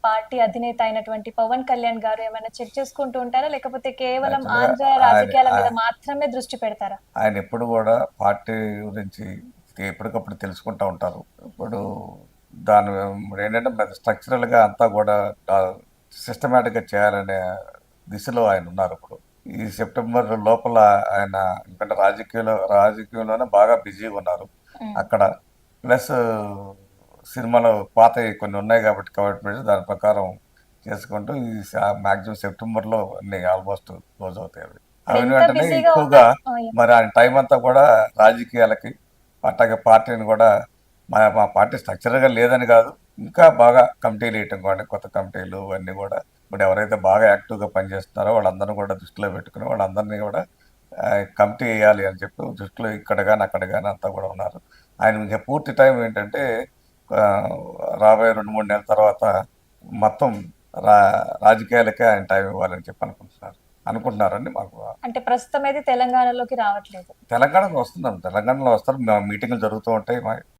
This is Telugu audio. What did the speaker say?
పార్టీ అధినేత అయినటువంటి పవన్ కళ్యాణ్ గారు ఏమైనా చెక్ చేసుకుంటూ ఉంటారా? లేకపోతే కేవలం యాక్చువల్‌గా ఆంధ్ర ఆయన రాజకీయాల మీద ఆహ్, మాత్రమే దృష్టి పెడతారా? ఆయన ఎప్పుడు గూడా పార్టీ గురించి ఎప్పటికప్పుడు తెలుసుకుంటా ఉంటారు. ఇప్పుడు దాని ఏంటంటే మరి స్ట్రక్చరల్‌గా అంతా గూడా సిస్టమాటిక్‌గా చేయాలనే దిశలో ఆయనున్నారిప్పుడు. ఈ సెప్టెంబర్ లోపల ఆయన ఎందుకంటే రాజకీయంలోనే బాగా బిజీగా ఉన్నారు. హ్మ్. అక్కడ ప్లస్ సినిమాలో పాతయి కొన్ని ఉన్నాయి కాబట్టి కమిట్మెంట్స్ దాని ప్రకారం చేసుకుంటూ మాక్సిమం సెప్టెంబర్‌లో అన్నీ ఆల్మోస్ట్ క్లోజ్ అవుతాయి అవి. అయిన ఇప్పుడెంత వెంటనే బిజీగా ఎక్కువగా ఉన్నారు యాహ్! మరి ఆయన టైం అంతా కూడా రాజకీయాలకి, అట్లాగే పార్టీని కూడా మా పార్టీ స్ట్రక్చర్‌గా లేదని కాదు. ఇంకా బాగా కమిటీలు వేయటం కానీ కొత్త కమిటీలు అన్నీ కూడా ఇప్పుడు ఎవరైతే బాగా యాక్టివ్‌గా పనిచేస్తున్నారో వాళ్ళందరిని కూడా దృష్టిలో పెట్టుకుని వాళ్ళందరినీ కూడా కమిటీ వేయాలి అని చెప్పి దృష్టిలో ఇక్కడ గాని, అక్కడ గాని అంతా కూడా ఉన్నారు. ఆయన ఇంక పూర్తి టైం ఏంటంటే ఆహ్, రాబోయే 2, 3 నెలల తర్వాత మొత్తం రా రాజకీయాలకే ఆయన టైం ఇవ్వాలని చెప్పి అనుకుంటున్నారండి మాకు. అంటే ప్రస్తుతం అయితే తెలంగాణలోకి రావట్లేదు. తెలంగాణలో వస్తున్నారు. తెలంగాణలో వస్తారు. మీటింగ్‌లు జరుగుతూ ఉంటాయి.